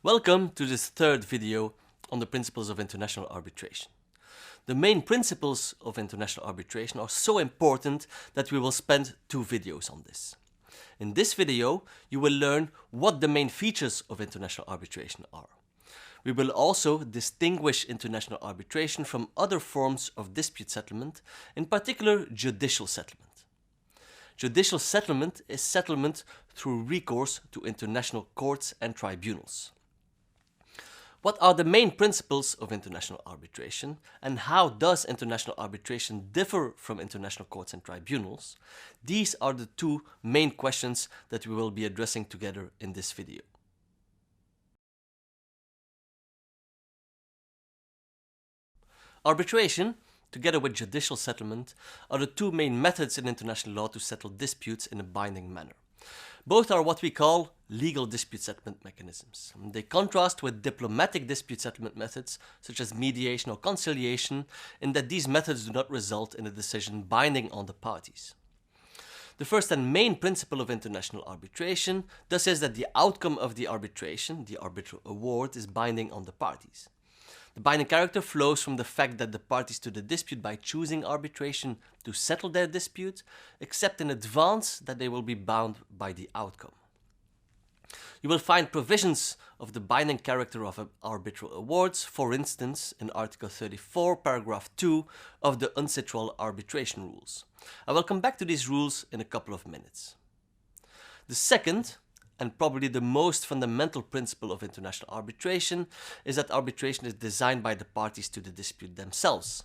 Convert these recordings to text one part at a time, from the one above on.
Welcome to this third video on the principles of international arbitration. The main principles of international arbitration are so important that we will spend 2 videos on this. In this video, you will learn what the main features of international arbitration are. We will also distinguish international arbitration from other forms of dispute settlement, in particular judicial settlement. Judicial settlement is settlement through recourse to international courts and tribunals. What are the main principles of international arbitration, and how does international arbitration differ from international courts and tribunals? These are the 2 main questions that we will be addressing together in this video. Arbitration, together with judicial settlement, are the 2 main methods in international law to settle disputes in a binding manner. Both are what we call legal dispute settlement mechanisms. They contrast with diplomatic dispute settlement methods such as mediation or conciliation in that these methods do not result in a decision binding on the parties. The first and main principle of international arbitration thus is that the outcome of the arbitration, the arbitral award, is binding on the parties. The binding character flows from the fact that the parties to the dispute, by choosing arbitration to settle their dispute, accept in advance that they will be bound by the outcome. You will find provisions of the binding character of arbitral awards, for instance, in Article 34, paragraph 2 of the UNCITRAL arbitration rules. I will come back to these rules in a couple of minutes. The second, and probably the most fundamental principle of international arbitration, is that arbitration is designed by the parties to the dispute themselves.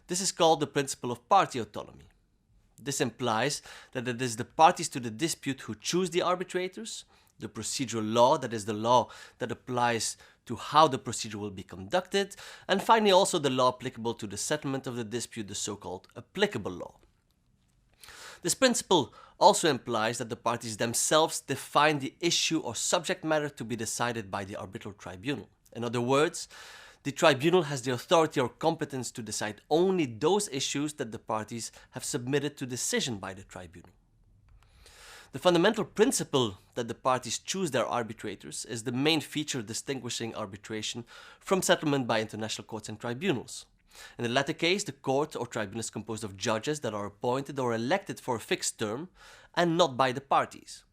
This is called the principle of party autonomy. This implies that it is the parties to the dispute who choose the arbitrators, the procedural law, that is the law that applies to how the procedure will be conducted, and finally also the law applicable to the settlement of the dispute, the so-called applicable law. This principle also implies that the parties themselves define the issue or subject matter to be decided by the arbitral tribunal. In other words, the tribunal has the authority or competence to decide only those issues that the parties have submitted to decision by the tribunal. The fundamental principle that the parties choose their arbitrators is the main feature distinguishing arbitration from settlement by international courts and tribunals. In the latter case, the court or tribunal is composed of judges that are appointed or elected for a fixed term and not by the parties.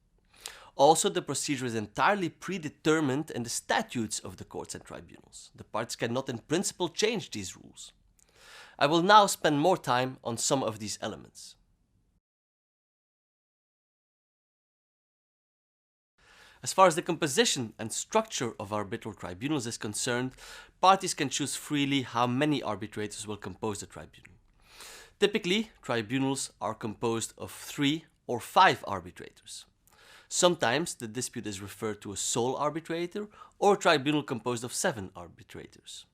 Also, the procedure is entirely predetermined in the statutes of the courts and tribunals. The parties cannot in principle change these rules. I will now spend more time on some of these elements. As far as the composition and structure of arbitral tribunals is concerned, parties can choose freely how many arbitrators will compose the tribunal. Typically, tribunals are composed of 3 or 5 arbitrators. Sometimes the dispute is referred to a sole arbitrator or a tribunal composed of 7 arbitrators.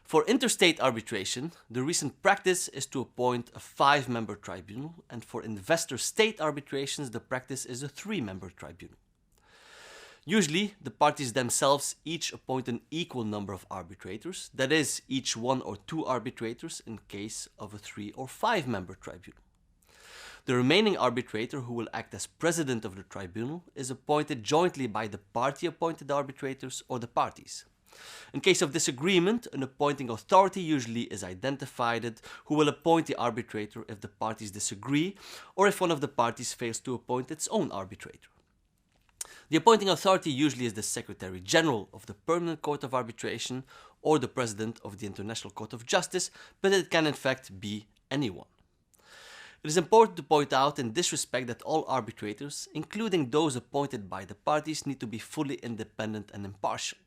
For interstate arbitration, the recent practice is to appoint a 5-member tribunal, and for investor-state arbitrations, the practice is a 3-member tribunal. Usually, the parties themselves each appoint an equal number of arbitrators, that is, each 1 or 2 arbitrators in case of a 3 or 5-member tribunal. The remaining arbitrator, who will act as president of the tribunal, is appointed jointly by the party-appointed arbitrators or the parties. In case of disagreement, an appointing authority usually is identified who will appoint the arbitrator if the parties disagree or if one of the parties fails to appoint its own arbitrator. The appointing authority usually is the Secretary General of the Permanent Court of Arbitration or the President of the International Court of Justice, but it can in fact be anyone. It is important to point out in this respect that all arbitrators, including those appointed by the parties, need to be fully independent and impartial.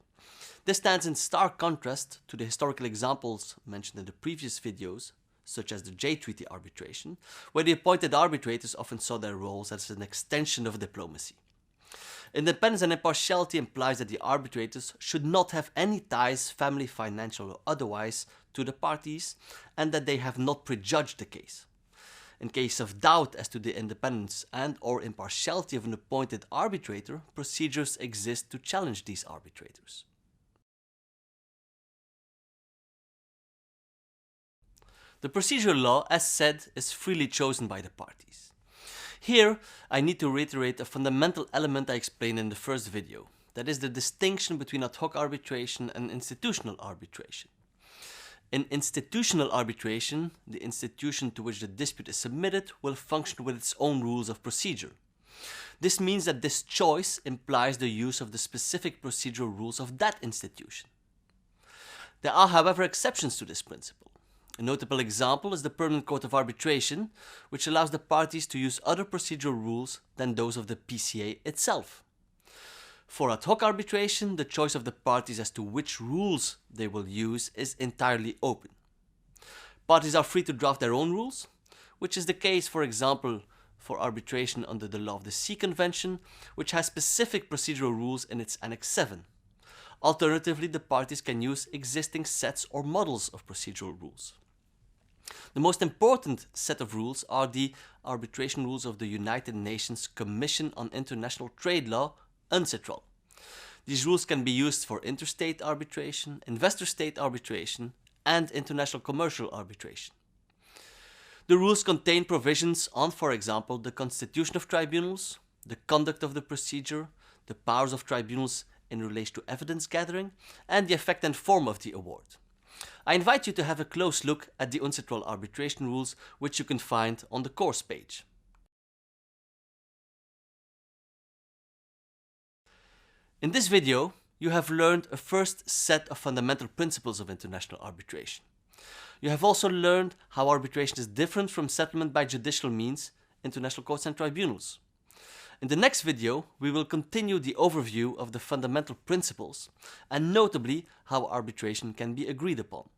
This stands in stark contrast to the historical examples mentioned in the previous videos, such as the J Treaty arbitration, where the appointed arbitrators often saw their roles as an extension of diplomacy. Independence and impartiality implies that the arbitrators should not have any ties, family, financial or otherwise, to the parties, and that they have not prejudged the case. In case of doubt as to the independence and or impartiality of an appointed arbitrator, procedures exist to challenge these arbitrators. The procedural law, as said, is freely chosen by the parties. Here, I need to reiterate a fundamental element I explained in the first video. that is the distinction between ad hoc arbitration and institutional arbitration. In institutional arbitration, the institution to which the dispute is submitted will function with its own rules of procedure. This means that this choice implies the use of the specific procedural rules of that institution. There are, however, exceptions to this principle. A notable example is the Permanent Court of Arbitration, which allows the parties to use other procedural rules than those of the PCA itself. For ad hoc arbitration, the choice of the parties as to which rules they will use is entirely open. Parties are free to draft their own rules, which is the case, for example, for arbitration under the Law of the Sea Convention, which has specific procedural rules in its Annex 7. Alternatively, the parties can use existing sets or models of procedural rules. The most important set of rules are the arbitration rules of the United Nations Commission on International Trade Law, UNCITRAL. These rules can be used for interstate arbitration, investor-state arbitration, and international commercial arbitration. The rules contain provisions on, for example, the constitution of tribunals, the conduct of the procedure, the powers of tribunals in relation to evidence gathering, and the effect and form of the award. I invite you to have a close look at the UNCITRAL arbitration rules, which you can find on the course page. In this video, you have learned a first set of fundamental principles of international arbitration. You have also learned how arbitration is different from settlement by judicial means, international courts and tribunals. In the next video, we will continue the overview of the fundamental principles and notably how arbitration can be agreed upon.